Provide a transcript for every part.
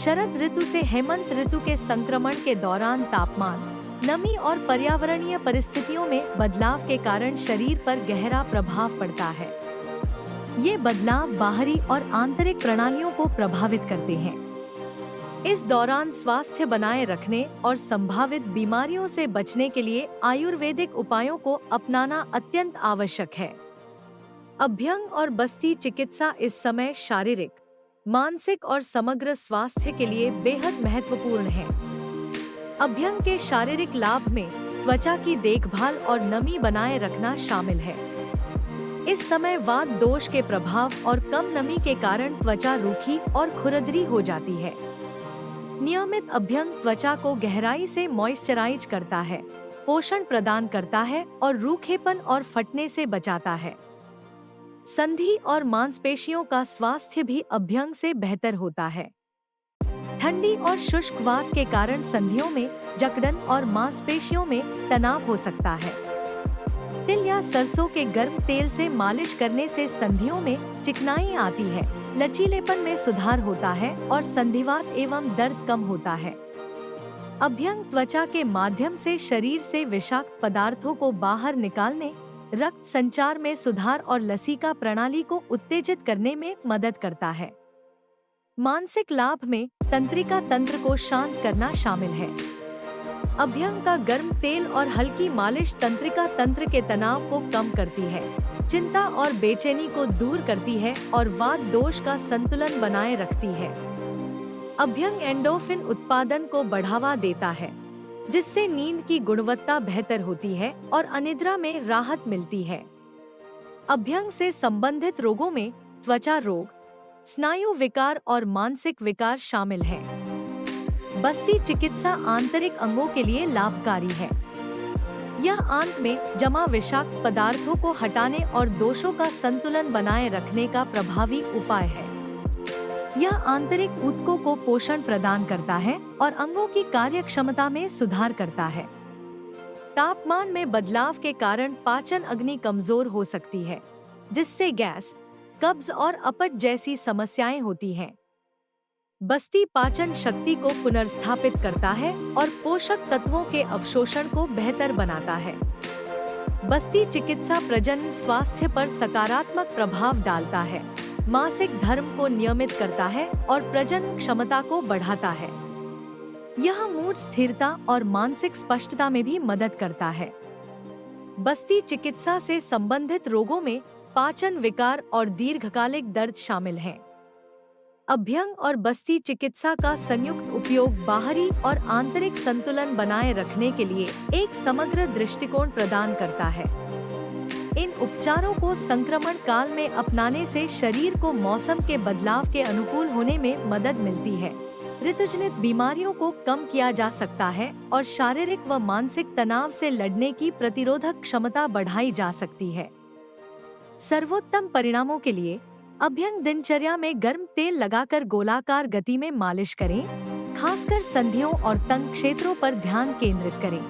शरद ऋतु से हेमंत ऋतु के संक्रमण के दौरान तापमान, नमी और पर्यावरणीय परिस्थितियों में बदलाव के कारण शरीर पर गहरा प्रभाव पड़ता है। ये बदलाव बाहरी और आंतरिक प्रणालियों को प्रभावित करते हैं। इस दौरान स्वास्थ्य बनाए रखने और संभावित बीमारियों से बचने के लिए आयुर्वेदिक उपायों को अपनाना अत्यंत आवश्यक है। अभ्यंग और बस्ती चिकित्सा इस समय शारीरिक, मानसिक और समग्र स्वास्थ्य के लिए बेहद महत्वपूर्ण है। अभ्यंग के शारीरिक लाभ में त्वचा की देखभाल और नमी बनाए रखना शामिल है। इस समय वात दोष के प्रभाव और कम नमी के कारण त्वचा रूखी और खुरदरी हो जाती है। नियमित अभ्यंग त्वचा को गहराई से मॉइस्चराइज करता है, पोषण प्रदान करता है और रूखेपन और फटने से बचाता है। संधि और मांसपेशियों का स्वास्थ्य भी अभ्यंग से बेहतर होता है। ठंडी और शुष्क वात के कारण संधियों में जकड़न और मांसपेशियों में तनाव हो सकता है। तिल या सरसों के गर्म तेल से मालिश करने से संधियों में चिकनाई आती है, लचीलेपन में सुधार होता है और संधिवात एवं दर्द कम होता है। अभ्यंग त्वचा के माध्यम से शरीर से विषाक्त पदार्थों को बाहर निकालने, रक्त संचार में सुधार और लसिका प्रणाली को उत्तेजित करने में मदद करता है। मानसिक लाभ में तंत्रिका तंत्र को शांत करना शामिल है। अभ्यंग का गर्म तेल और हल्की मालिश तंत्रिका तंत्र के तनाव को कम करती है, चिंता और बेचैनी को दूर करती है और वात दोष का संतुलन बनाए रखती है। अभ्यंग एंडोर्फिन उत्पादन को बढ़ावा देता है, जिससे नींद की गुणवत्ता बेहतर होती है और अनिद्रा में राहत मिलती है। अभ्यंग से संबंधित रोगों में त्वचा रोग, स्नायु विकार और मानसिक विकार शामिल हैं। बस्ती चिकित्सा आंतरिक अंगों के लिए लाभकारी है। यह आंत में जमा विषाक्त पदार्थों को हटाने और दोषों का संतुलन बनाए रखने का प्रभावी उपाय है। यह आंतरिक ऊतकों को पोषण प्रदान करता है और अंगों की कार्यक्षमता में सुधार करता है। तापमान में बदलाव के कारण पाचन अग्नि कमजोर हो सकती है, जिससे गैस, कब्ज और अपच जैसी समस्याएं होती हैं। बस्ती पाचन शक्ति को पुनर्स्थापित करता है और पोषक तत्वों के अवशोषण को बेहतर बनाता है। बस्ती चिकित्सा प्रजनन स्वास्थ्य पर सकारात्मक प्रभाव डालता है, मासिक धर्म को नियमित करता है और प्रजनन क्षमता को बढ़ाता है। यह मूड स्थिरता और मानसिक स्पष्टता में भी मदद करता है। बस्ती चिकित्सा से संबंधित रोगों में पाचन विकार और दीर्घकालिक दर्द शामिल हैं। अभ्यंग और बस्ती चिकित्सा का संयुक्त उपयोग बाहरी और आंतरिक संतुलन बनाए रखने के लिए एक समग्र दृष्टिकोण प्रदान करता है। इन उपचारों को संक्रमण काल में अपनाने से शरीर को मौसम के बदलाव के अनुकूल होने में मदद मिलती है, ऋतुजनित बीमारियों को कम किया जा सकता है और शारीरिक व मानसिक तनाव से लड़ने की प्रतिरोधक क्षमता बढ़ाई जा सकती है। सर्वोत्तम परिणामों के लिए अभ्यंग दिनचर्या में गर्म तेल लगाकर गोलाकार गति में मालिश करें, खासकर संधियों और तंग क्षेत्रों पर ध्यान केंद्रित करें।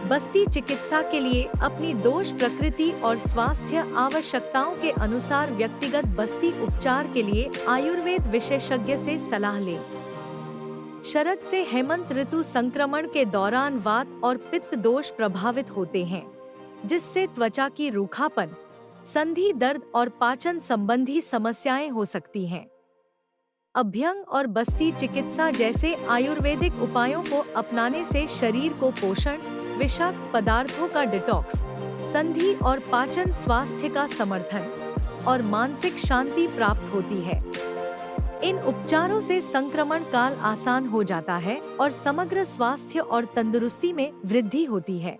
बस्ती चिकित्सा के लिए अपनी दोष प्रकृति और स्वास्थ्य आवश्यकताओं के अनुसार व्यक्तिगत बस्ती उपचार के लिए आयुर्वेद विशेषज्ञ से सलाह लें। शरद से हेमंत ऋतु संक्रमण के दौरान वात और पित्त दोष प्रभावित होते हैं, जिससे त्वचा की रूखापन, संधि दर्द और पाचन संबंधी समस्याएं हो सकती हैं। अभ्यंग और बस्ती चिकित्सा जैसे आयुर्वेदिक उपायों को अपनाने से शरीर को पोषण, विषाक्त पदार्थों का डिटॉक्स, संधि और पाचन स्वास्थ्य का समर्थन और मानसिक शांति प्राप्त होती है। इन उपचारों से संक्रमण काल आसान हो जाता है और समग्र स्वास्थ्य और तंदुरुस्ती में वृद्धि होती है।